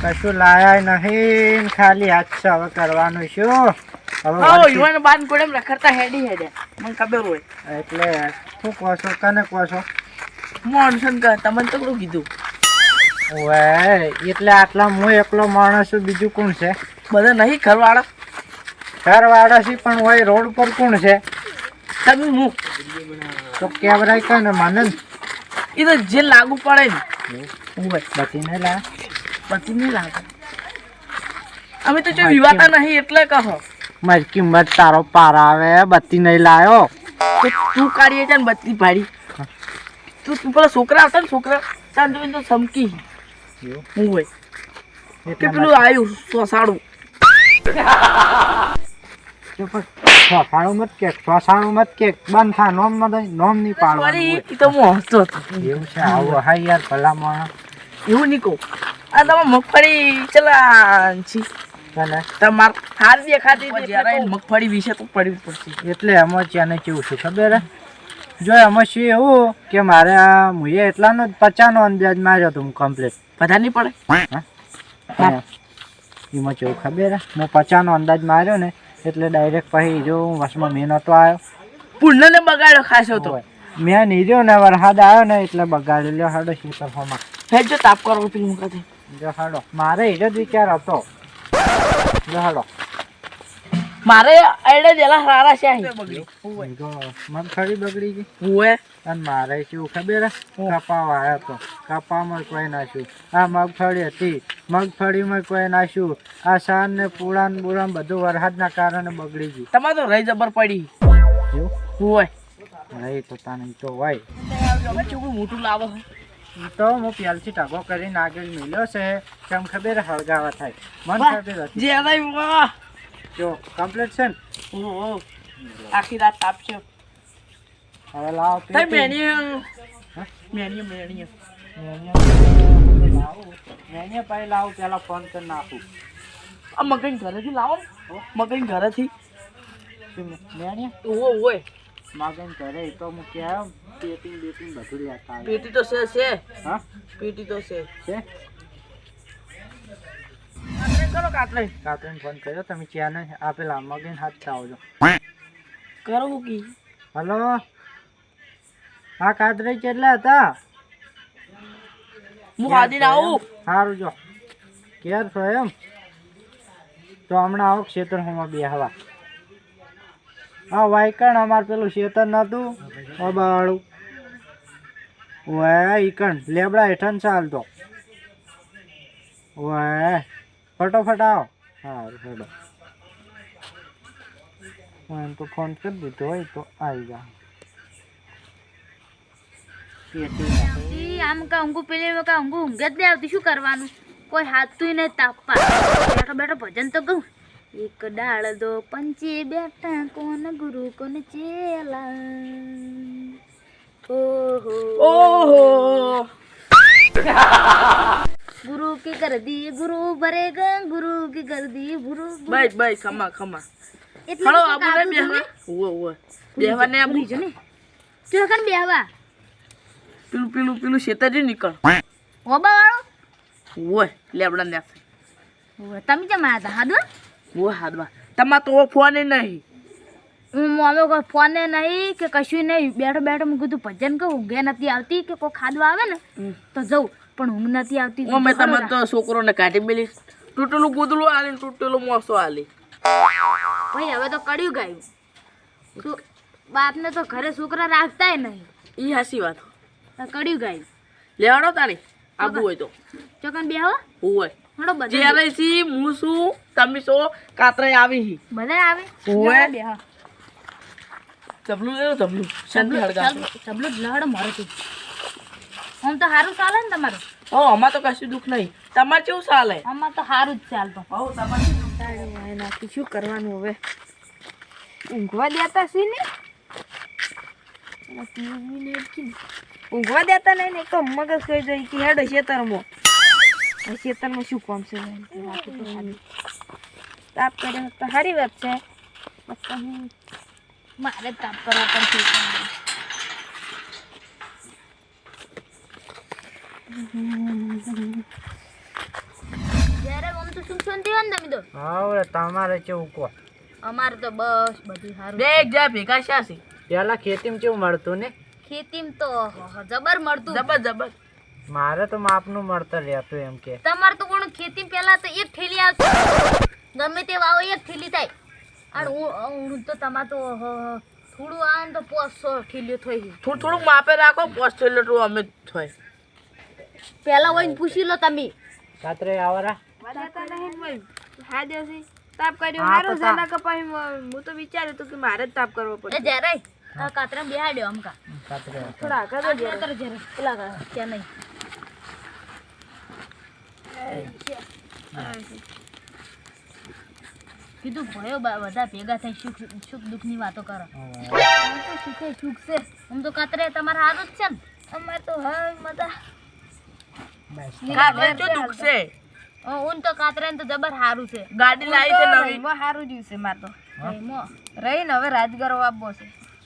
કશું લાયા નહીં, ખાલી હાથ છે. હવે કરવાનું શું? હવે યુવાન બાન કોડેમ રખડતા હેડી હેડે મને ખબર હોય એટલે શું કહો છો? કને કહો છો? મોનસન કર તમને તો કેટલું કીધું ઓવે એટલે આટલા હું એકલો માણસ છું, બીજું કોણ છે? બધા નહીં ઘરવાળા ઘરવાળા છે પણ હોય રોડ પર કોણ છે? તમે હું તો કેવરાય કે ને મને એ તો જે લાગુ પડે ને બધી નહીં લા પછી નહીં લાગે અમે તો જો વિવાતા નહીં એટલે કહો મારી કિંમત તારો પાર આવે, બત્તી નહીં લાયો તો તું કાઢીએ છે ને બત્તી ભાડી તું પેલા છોકરા હતા ને છોકરા ચાંદ જોઈને તો સમકી હું હોય કે પેલું આવ્યું સોસાડું સોસાણું મત કે, સોસાણું મત કે, બંધ થા નોમ મત નોમ નહીં પાડવાનું. એ તો હું હસતો હતો એવું છે? આવું હા યાર ભલા માણસ. એવું નહીં કહું આ તમે મગફળી ચલાવી તમાર હાર દેખાતી મગફળી વિશે તો પડવી પડશે એટલે એમાં ત્યાંને કેવું છે ખબર? જો એમાં શું એવું કે મારે આ મુએ એટલાનો 50નો અંદાજ માર્યો હતો હું કમ્પ્લીટ. બધા નહીં પડે એમાં કેવું ખબર? હું 50નો અંદાજ માર્યો ને એટલે ડાયરેક્ટ પછી જો હું વસમાં મેં નહોતો આવ્યો, પૂર્ણને બગાડ્યો ખાસો તો મેં નીર્યો ને વરસાદ આવ્યો ને એટલે બગાડી લ્યો. હાડો શીતરફોમાં જો તાપ કરો પેલું કહે જો હાડો. મારે એ જ વિચાર હતો. જો હાડો મારે આઈડે દેલા સારા છે મગફળી બગડી ગઈ હોય અને મારે કેવું ખબર? કપા વાળ્યો હતો, કપામાં કોઈ નાખ્યું. આ મગફળી હતી, મગફળીમાં કોઈ નાખ્યું. આ સાર ને પૂળાન બુરાન બધું વરસાદના કારણે બગડી ગયું. તમારે તો રહી જબર પડી હોય રહી તો તાને તો હોય મોટું લાવો તો હું પ્યાલથી ઢગો કરીને આગળ મિલ્યો છે કેમ ખબર? હળગાવા થાય મન ખબર હતી. જો કમ્પ્લીટ છે ને આખી રાત તાપ છે હવે લાવો મેને પાઈ લાવું પેલા ફોન કરી નાખું. આ મગન ઘરેથી લાવો મગન ઘરેથી મેને હોય મગન ઘરે તો હું કેમ પેટિંગ બેટિંગ બધું લેતા આવે. પેટી તો છે હા પેટી તો છે કરો કાતરીને ફોન કર્યો તમે ત્યાં ને આપેલા મગન હાથ આવજો. કરો કી હલો હા કાતરી કેટલા હતા? હું હાદીને આવું સારું જો ક્યારે છો એમ? તો હમણાં આવો ક્ષેત્રમાં બે હવા. હા વાયકણ અમારે પેલું ક્ષેત્ર નતું અબાવાળું ઓય ઈકણ લેબડા હેઠળ ચાલતો ઓય ફટોફટ આવો. સારું હેડો હું એમ તો ફોન કરી દીધો હોય તો આવી જા. આમ કા ઊંઘું પેલી કા ઊંઘું ઊંઘ જ નહીં આવતી. શું કરવાનું? કોઈ હાથતું નહીં તાપવા. બેઠો બેઠો ભજન તો કહું. એક ડાળ દો પંચે બેઠા કોન ગુરુ કોન ચેલા. ઓહો ઓહો गुरु की कर दी गुरु भरेगा गुरु की कर दी गुरु ભાઈ ખમા ખમા એટલે હાલો આબુ ને બેહવા ઓય બેહવા ને આબુ જો ને તું કન બેહવા પેલું શેતાજી નીકળ ઓબા વાળો ઓય લેબડા ને તમે કેમ આયા હતા હાદવા ઓય હાદવા તમા તો ફોન નહીં હું મામો કોઈ ફોન નહીં કે કશું નહીં. બેઠો બેઠો મેં કીધું ભજન કહું ઊંઘે નથી આવતી કે કોઈ ખાદવા આવે ને તો જવું પણ ઊંઘ નથી આવતી. મેં તમારે તો છોકરોને કાઢી મેલી તૂટેલું ગૂદલું આલે તૂટેલું મોસો આલે ભાઈ હવે તો કડ્યું ગાયું. બાપને તો ઘરે છોકરા રાખતાય નહીં. ઈ હાસી વાત કડ્યું ગાયું. લેવાડો તારે આબુ હોય તો ચોકન બેહો હોય હડો બધા જ્યારે સી હું શું તમે છો કાતરે આવી બધા આવે ઓય બેહો ચબલું લેલો ચબલું શાંતિ હળગા ચબલું જ લહડ મારે તું આમ તો સારું ચાલે ને તમારું? ઓ અમાર તો કશું દુઃખ નહીં તમારે કેવું ચાલે? આમાં તો સારું જ ચાલતો. શું કરવાનું હવે? ઊંઘવા દેતા છે ને ઊંઘવા દેતા નહીં ને તો મગજ કોઈ જાય કે હેડો ખેતરમાં શું કામ છે? તાપ કર્યો તો સારી વાત છે. મારે તાપ કરવા પડશે. સુખ શાંતિ હોય ને તમે તો હવે તમારે કેવું કહો અમારે તો બસ બધું સારું બે એક જા ભેગા શાસી પેલા ખેતીમાં કેવું મળતું ને ખેતીમાં તો જબર મળતું જબર જબર મારે તો માપનું મળતું રહેતું એમ કે તમારે તો કોણ ખેતી પહેલા તો એક થેલી આવતી ગમે તે વાવો એક થેલી થાય અને હું તો તમારે તો થોડું આવે ને તો 500 થેલીઓ થઈ ગઈ થોડું થોડુંક માપે રાખો 5 લીટર અમે થાય પહેલા હોય પૂછી લો તમે કાતરે આવરા બતાતા નહીં ભાઈ હા દેસી તાપ કર્યો હા, હારું તો છે ના કપાઈ હું તો વિચાર્યું હતું કે મારે જ તાપ કરવો એ પડે જ્યારે કાતરા બેહાડ્યો અમકા કાતરે થોડા આગળ જ જરા. કાતર જ્યારે પેલા ત્યાં નહીં કીધું ભયો બધા ભેગા થઈ સુખ દુઃખની વાતો કરો આમ તો સુખે સુખ છે આમ તો કાતરે તમારે સારું જ છે ને અમારે તો હા મજા કાતરે જો દુખ છે ઊન તો કાતરે તો જબર સારું છે ગાડી લાવી છે નવી એમાં હારું જ્યું છે માર તો એમાં રહીને હવે રાજ કરો આપવો છે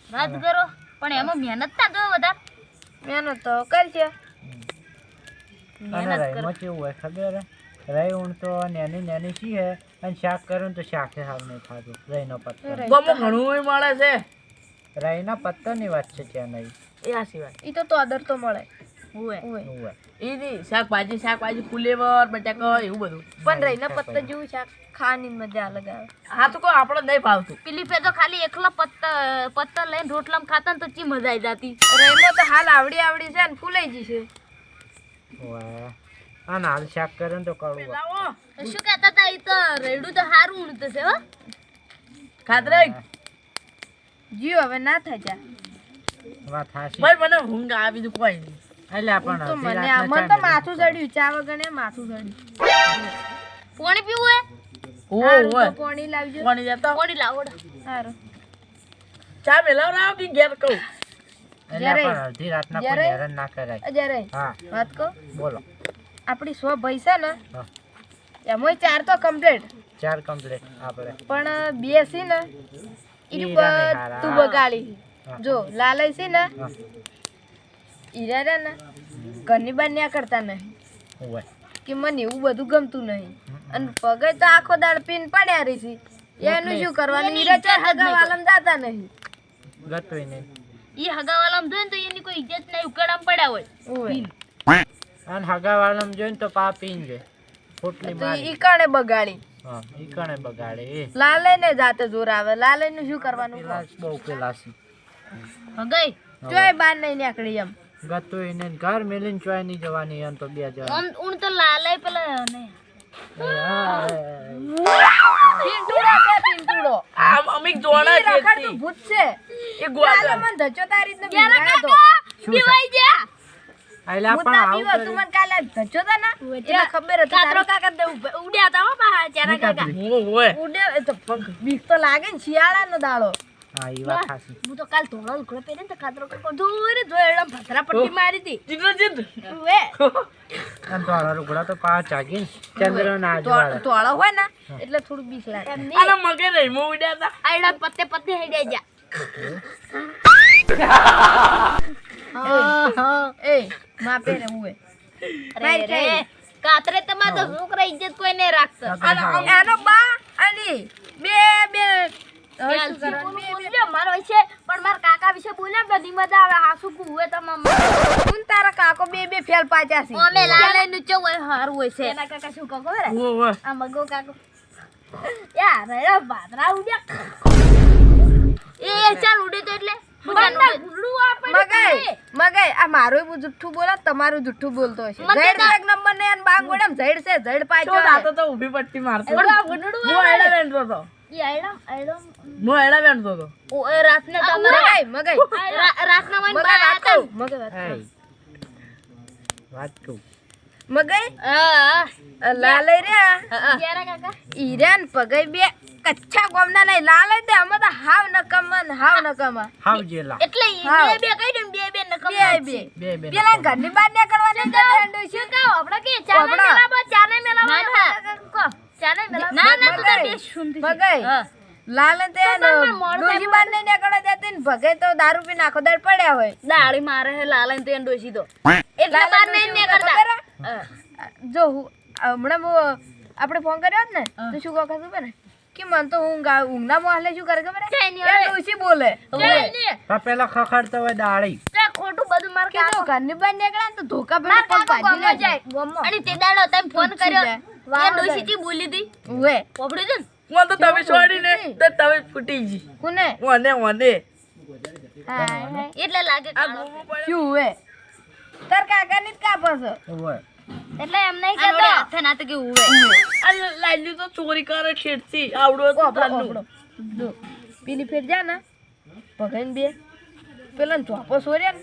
રાત કરો પણ એમાં મહેનત ના જો વધારે મહેનત તો કરશે અને રાઈમાં કેવું હોય ખબર હે? રાઈ ઊણ તો નાની નાની સી હે અને શાક કરે તો શાકે હાલ નહીં ખાતું રાઈનો પત્તો ગમો ઘણું મળે છે રાઈના પત્તાની વાત છે ત્યાં નહીં એ આ સિવાય ઈ તો અદર તો મળે હોય ઓય એવું હોય એ નહીં શાકભાજી ફુલેવર બટાકા એવું બધું પણ રહીને પત્તા જેવું શાક ખાવાની મજા અલગ આવે હા તો કોઈ આપણે નહીં ભાવતું પેલી ફેર તો ખાલી એકલા પત્તા લઈને રોટલામાં ખાતા ને તો ચી મજા આવી જાતી રહીને તો હાલ આવડી છે ને ફૂલાઈ જશે વાહ અને હાલ શાક કરે ને તો કડવું હોય. લાવો તો શું કહેતા હતા એ તો રેડું તો સારું ઊંડતું છે હો ખાતરે જીવ હવે ના થાય જા વાત હાચી. ભાઈ મને ઊંઘ આ બીજું કોઈ નહીં એટલે પણ તો અડધી મને રાતના આમાં તો ચા માથું ચડ્યું ચા વગર માથું ચડ્યું પાણી પીવું હે ઓય હારું ઓય તો પાણી લાવજો કોની જતા પાણી લાવોડો સારું ચા મેલાવ રાવ કે ઘેર કહું એટલે જ્યારે- પણ અડધી રાતના કોઈ જ્યારે- હેરાન ના કરાય. અજય હા વાત કહો બોલો આપણી 100 ભાઈ છે ને હા. એમાં 4 તો કમ્પ્લીટ 4 કમ્પ્લીટ આપણે પણ 2 છે ને ઈ ઈ રાને હારા. તું બગાડી હા. જો લાલય છે ને હા ઈરા રે ને ઘરની બહાર ન્યા કરતા નહીં હોય કે મને એવું બધું ગમતું નહીં અને પગે તો આખો દાડ પીન પડ્યા રહી છે એનું શું કરવાનું ઈરા ચાર હગા વાલમ જાતા નહીં ગતોય નહીં ઈ હગાવાલામાં જોઈને તો એની કોઈ ઇજ્જત નહીં ઉકળામ પડ્યા હોય ઓય અને હગાવાળામાં જોઈને તો પા પીને જાય પોટલી તો મારી ઈ કણે બગાડી હા ઈ કણે બગાડે એ લાલય ને જાતે જોર આવે લાલય નું શું કરવાનું પેલા બહુ પેલાસી હગાઈ જોય બાર નહીં નીકળી એમ ગતોય ને ઘર મેલીને ચોય નહીં જવાની એમ તો 2 જણા આમ ઊણ તો લાલાય પેલા ને પિંટુડો છે પિંટુડો આમ અમિક જોણા ઈ છે રખડતું ભૂત છે એ ગોળા લાલો મને ધચો તારી રીતનો યારા બીવડાયો તો. કાકા પીવાઈ જા આયલા ભૂત પણ ના આવું પીવો, તું મને કાલે ધચો તા ને એટલે ખબર હતી કાતરો તારી- કાકા દે ઉડ્યા તા હો બહાર ચારા કાકા ઓય ઉડે એ તો પગ બીક તો લાગે ને શિયાળાનો દાડો હા ઈ વાત હાચી. હું તો કાલ ધોળો લુગડો પહેરીને તો કાતરો કાકો જોરે જોયડમ ભસરા પટ્ટી મારી હતી જીત વે અને ધોળા રૂગડા તો પા ચાગીને ચંદ્રના આજવાળા. તોળો હોય ને એટલે થોડું બીક લાગે એમની આના મગે નહીં મો ઉડ્યા હતા આયડા પત્તે પત્તે હેડે જા એ માપે ને ઉએ અરે રે કાતરે તમાર તો છોકરા ઇજ્જત કોઈ નહીં રાખતા એનો બા અને બે બે હવે શું કરવાનું? મારો છે પણ મારા કાકા વિશે બોલ્યા બધી મજા આવે હાસુ કુવે તમામ તું ને તારા કાકો બે બે ફેલ પાચ્યા છે અમે લાલે નું ચો હોય હારું હોય છે એના કાકા શું કહો ખબર હે? ઓય આ મગો કાકો યાર રે બાદરા ઉડ્યા એ ચાલ ઉડે તો એટલે મગાઈ મગાઈ આ મારું જુઠ્ઠું બોલે તમારું જુઠ્ઠું બોલતો હશે મગે ઝેડ ના- એક નંબર ને એન બાંગ ગોડમ ઝેડ છે ઝેડ તો પાચ્યો દાતો તો ઊભી પટ્ટી મારતો એવડો વડડું મો એડા વેણતો તો ઈ આયડમ આયડમ મો એડા વેણતો તો ઓ એ રાતને તમારે મગાઈ રાતના મને મગાઈ વાત બાયા કહું મગાઈ વાત કહું. એય, વાત કહું. મગાઈ હા લાલય રે જરા કાકા ઈરાન પગાઈ બે કચ્છા ગોમના નહીં લાલય દે અમે તો હાવ નકમ ને હાવ નકમ હાવ જેલા. એટલે ઈ હા. બે કહી દે ને બે નકમ બે બે બે પેલા ઘરની બહાર નીકળવા નહીં જતા એન્ડો છે કાઓ આપણે કે ચાને આપણા. મેલાબો ચાને મેલાબો કો ચાને મેલાબો ના ના તું તાર બે શુંધી મગાઈ હા લાલ તે તો પણ મોડું ડોશી બહાર નહીં નીકળવા દેતી ને ભગે તો દારૂ પી નાખો દર પડ્યા હોય દાળી મારે હે લાલન તે ડોસી તો એટલે લાલન બાર ડોશી નહીં ખબર કરતા હે? જો હું હમણાં હું આપણે ફોન કર્યો હોત ને તો શું કહો ખબર ને કે મન તો ઊંઘના મોહલે શું કરે ખબર કઈ નહીં, એ ડોશી બોલે તો પેલા ખખડતો હોય દાળી ખોટું બધું માર કીધું ઘરની બહાર નીકળ્યા ને તો ધોકા માર પેલા પગ કાકો ભાજી ગમો જાય અને તે દાડો તમે ફોન કર્યો વાહ, એ ડોશીથી બોલી હતી ઉવે પોપડ્યું હતું ને હું તો તમે છોડીને તો તમે ફૂટી જી કોને મને હા, એટલે લાગે આ કાળો. બૂમો પડે શું ઉવે તાર કાકાની જ કાપો છો હોય એટલે એમ નહીં કહેતો હાથે ના તો કે ઉવે આ લાલ્યું તો ચોરી કરે છેડતી આવડો તો તારનું. જો પેલી ફેર જા ને પગન બે પેલા ચોપો સોર્યા ને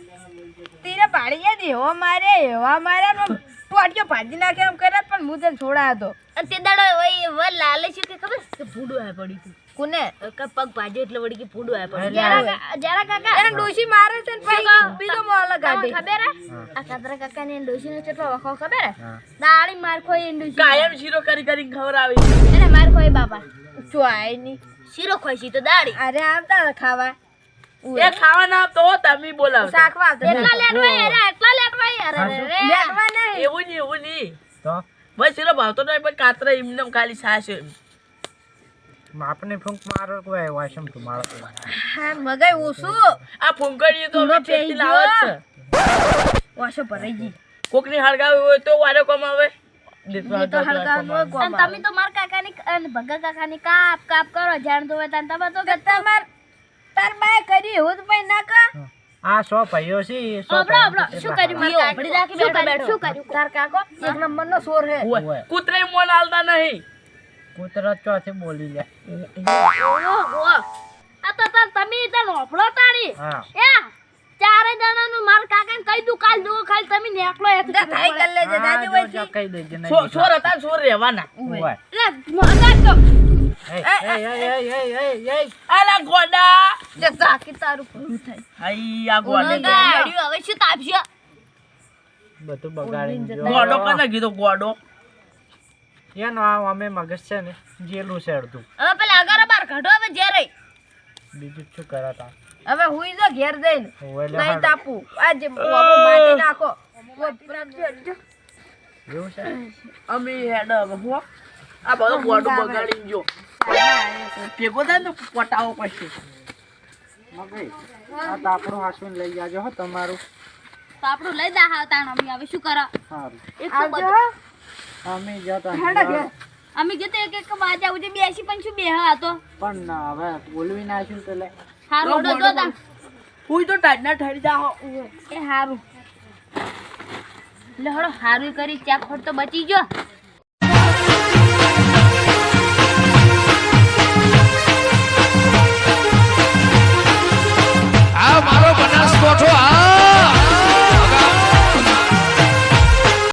તીરે પાડી ગયા દે એવા માર્યા ને ટોટિયો ભાજી નાખે એમ કર્યા પણ હું તને છોડાયો હતો અને તે દાડો ઓય વ લાલે છે કે ખબર કે ફૂડું આ પડી હતું કોને કે પગ ભાજ્યો એટલે વળી કે ફૂડું આ પડી એટલે જરા કાકા એને ડોશી મારે છે ને પછી બીજો મોહલો તમને કાઢે ખબર હે આ કાતરા કાકા ને ડોશી નો કેટલો વખો ખબર હે હા. દાળી માર ખોઈ ડોશી કાયમ શીરો કરી કરી ખવડાવી એને માર ખોઈ બાપા ચોય ની શીરો ખોઈ છે તો દાળી અરે આવતા હતા ખાવા એ ખાવા ના આપતો હો, તમે બોલાવતા શાકવા આવતા એટલા લેટવાય અરે એટલા લેટવાય અરે રે લેટવા નહીં એવું નહીં તો બસ શીરો ભાવતો નહીં પણ કાતરા એમને ખાલી છાશ એમ. આપને ફૂંક મારો કોઈ વાસમ તું મારો હા મગાઈ ઓછું આ ફૂંકણીઓ તો અમે છેડતી લાવે જ છે. વાસો ભરાઈ ગઈ કોકની હળગાવી હોય તો વારો કમાવે એ તો હળગાવવાનું હોય અને તમે તો માર કાકાની અને ભગા કાકાની કાપ કાપ કરો જાણ તો તાન તમે તો કે તમાર તાર બાય કરી એવું તો પછી ના કા આ સો ભાઈઓ છે સો આપડો શું કર્યું માર કાકી રાખી બેઠો બેઠો શું કર્યું તાર કાકો એક નંબર નો સોર હે હોય. કૂતરે મોન આલતા નહીં કૂતરા ચોથી બોલી લે ઓહો આ તો તમે તને હોફળો તાણી હા એ ચારે જણાનું માર કાકાને કહી દઉં કાલ દો ખાલી તમે નેકલો એ ખાઈ કર લેજે દાદી હા, જો, વચ્ચે જો, કહી દેજે નહીં છોર હતા છોર રહેવાના હોય. એટલે મજાક તો એ આલા ગોડા જે તાકી તારું પૂરું થાય આઈ આ ગોડે ગાડ્યું હવે શું તાપશે બધું બગાડીને જો. ગોડો કને કીધો ગોડો એનો આ અમે મગજ છે ને જેલું છે અડધું હવે પેલા અગારા બાર કાઢો હવે જ્યારે બીજું શું કરાતા હવે હુઈ જો ઘેર જઈને હોય એટલે નહીં હાડો. તાપું આજે બાબો મારી નાખો એવું છે અમે હેડ હવે હો આ બધો ગોડો બગાડી જો ભેગો થાય ને પટાવો પછી મગજ આ તો આપણું હાસવીને લઈ જાજો હો તમારું તો આપણું લઈ દા હા તાણ અમે હવે શું કરા સારું એક તો આવજો બધું અમે જતા હેડા ઘેર અમે જતો એક બાજા ઉજે બેસી પણ શું બે હતો પણ હવે બોલવી નાખ્યું તો લે હારું ગોડો ડો દા હુઈ તો ટાઈટના ઠરી જાહો એ હારું લે હળો હારું કરી ચા ખોટ તો બચી ગયો